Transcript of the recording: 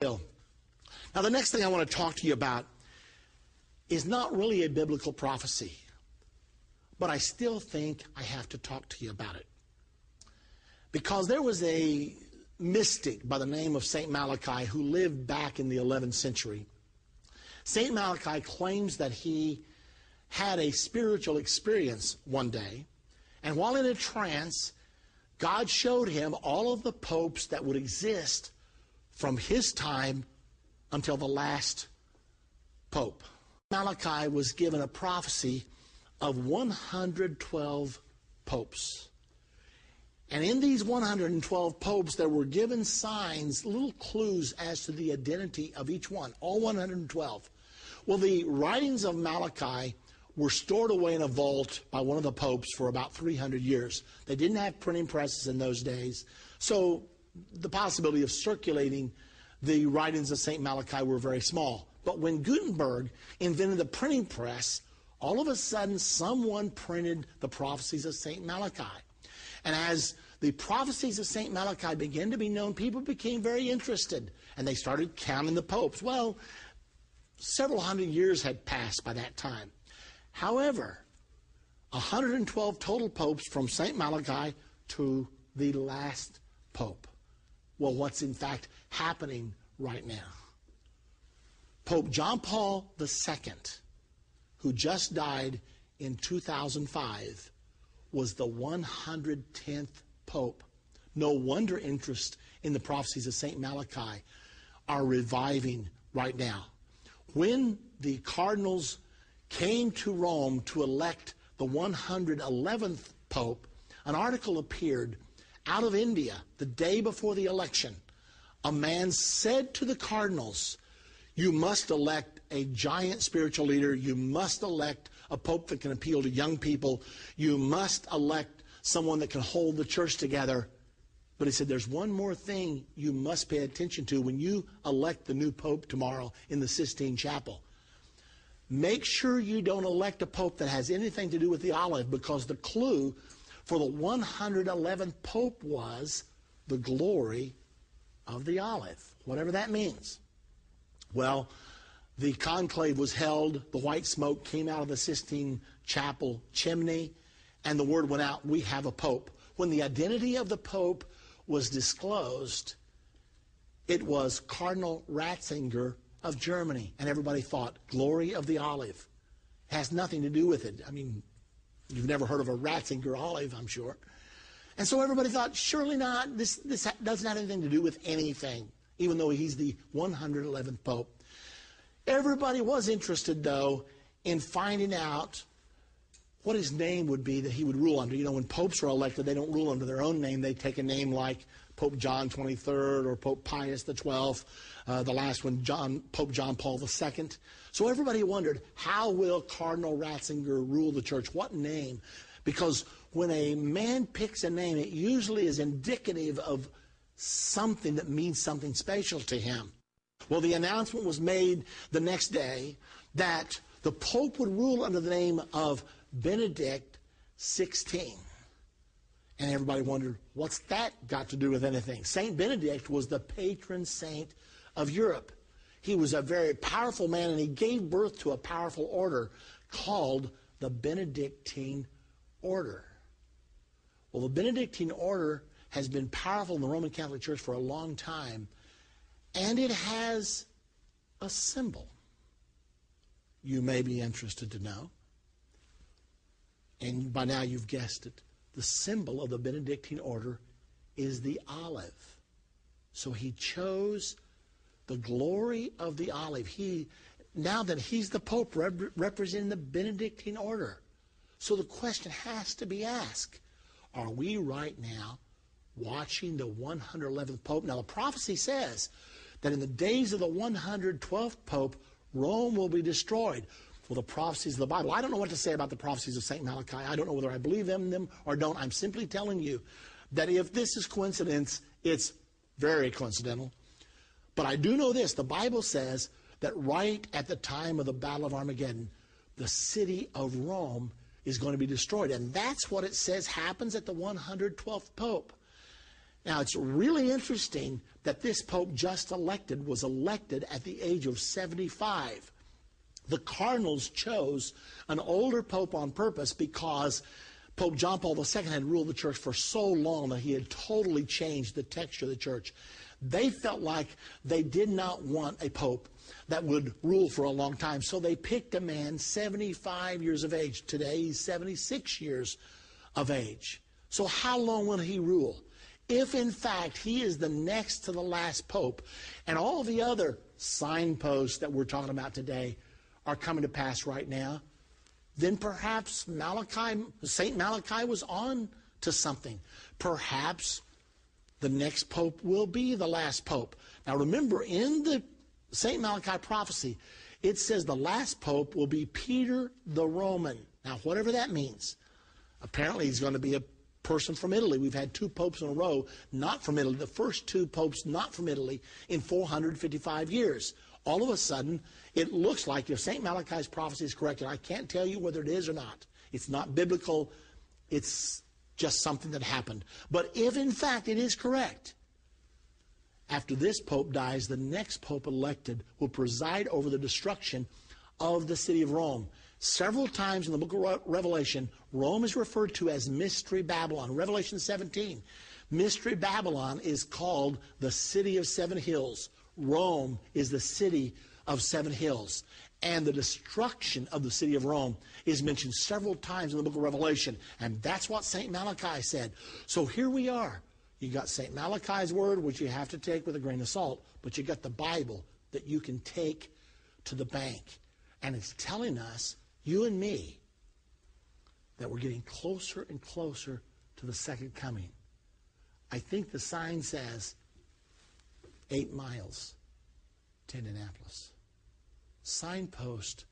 Now, the next thing I want to talk to you about is not really a biblical prophecy, but I still think I have to talk to you about it. Because there was a mystic by the name of St. Malachi who lived back in the 11th century. St. Malachi claims that he had a spiritual experience one day, and while in a trance, God showed him all of the popes that would exist from his time until the last pope. Malachi was given a prophecy of 112 popes. And in these 112 popes, there were given signs, little clues as to the identity of each one, all 112. Well, the writings of Malachi were stored away in a vault by one of the popes for about 300 years. They didn't have printing presses in those days, so the possibility of circulating the writings of St. Malachi were very small. But when Gutenberg invented the printing press, all of a sudden someone printed the prophecies of St. Malachi. And as the prophecies of St. Malachi began to be known, people became very interested, and they started counting the popes. Well, several hundred years had passed by that time. However, 112 total popes from St. Malachi to the last pope. Well, what's in fact happening right now? Pope John Paul II, who just died in 2005, was the 110th pope. No wonder interest in the prophecies of St. Malachi are reviving right now. When the cardinals came to Rome to elect the 111th pope, an article appeared out of India the day before the election. A man said to the cardinals, "You must elect a giant spiritual leader. You must elect a pope that can appeal to young people. You must elect someone that can hold the church together." But he said, there's one more thing you must pay attention to when you elect the new pope tomorrow in the Sistine Chapel. Make sure you don't elect a pope that has anything to do with the olive, because the clue for the 111th pope was the glory of the olive, whatever that means. Well, the conclave was held, the white smoke came out of the Sistine Chapel chimney, and the word went out, we have a pope. When the identity of the pope was disclosed, it was Cardinal Ratzinger of Germany, and everybody thought, glory of the olive. Has nothing to do with it. I mean, you've never heard of a Ratzinger olive, I'm sure. And so everybody thought, surely not, this doesn't have anything to do with anything, even though he's the 111th pope. Everybody was interested, though, in finding out what his name would be that he would rule under. You know, when popes are elected, they don't rule under their own name. They take a name like Pope John XXIII or Pope Pius XII, the last one, Pope John Paul II. So everybody wondered, how will Cardinal Ratzinger rule the church? What name? Because when a man picks a name, it usually is indicative of something that means something special to him. Well, the announcement was made the next day that the Pope would rule under the name of Benedict XVI. And everybody wondered, what's that got to do with anything? Saint Benedict was the patron saint of Europe. He was a very powerful man, and he gave birth to a powerful order called the Benedictine Order. Well, the Benedictine Order has been powerful in the Roman Catholic Church for a long time, and it has a symbol. You may be interested to know, and by now you've guessed it. The symbol of the Benedictine Order is the olive. So he chose the glory of the olive. Now that he's the Pope representing the Benedictine Order. So the question has to be asked, are we right now watching the 111th Pope? Now the prophecy says that in the days of the 112th Pope, Rome will be destroyed. Well, the prophecies of the Bible, I don't know what to say about the prophecies of St. Malachi. I don't know whether I believe in them or don't. I'm simply telling you that if this is coincidence, it's very coincidental. But I do know this. The Bible says that right at the time of the Battle of Armageddon, the city of Rome is going to be destroyed. And that's what it says happens at the 112th Pope. Now, it's really interesting that this pope just elected was elected at the age of 75. The cardinals chose an older pope on purpose because Pope John Paul II had ruled the church for so long that he had totally changed the texture of the church. They felt like they did not want a pope that would rule for a long time, so they picked a man 75 years of age. Today, he's 76 years of age. So how long will he rule? If, in fact, he is the next to the last pope, and all the other signposts that we're talking about today are coming to pass right now, then perhaps St. Malachi was on to something. Perhaps the next pope will be the last pope. Now remember, in the St. Malachi prophecy, it says the last pope will be Peter the Roman. Now, whatever that means, apparently he's going to be a person from Italy. We've had 2 popes in a row not from Italy, the first 2 popes not from Italy in 455 years. All of a sudden, it looks like if St. Malachi's prophecy is correct, and I can't tell you whether it is or not. It's not biblical. It's just something that happened. But if, in fact, it is correct, after this pope dies, the next pope elected will preside over the destruction of the city of Rome. Several times in the book of Revelation, Rome is referred to as Mystery Babylon. Revelation 17, Mystery Babylon is called the city of 7 hills. Rome is the city of 7 hills. And the destruction of the city of Rome is mentioned several times in the book of Revelation. And that's what St. Malachi said. So here we are. You got St. Malachi's word, which you have to take with a grain of salt, but you got the Bible that you can take to the bank. And it's telling us, you and me, that we're getting closer and closer to the second coming. I think the sign says 8 miles to Indianapolis. Signpost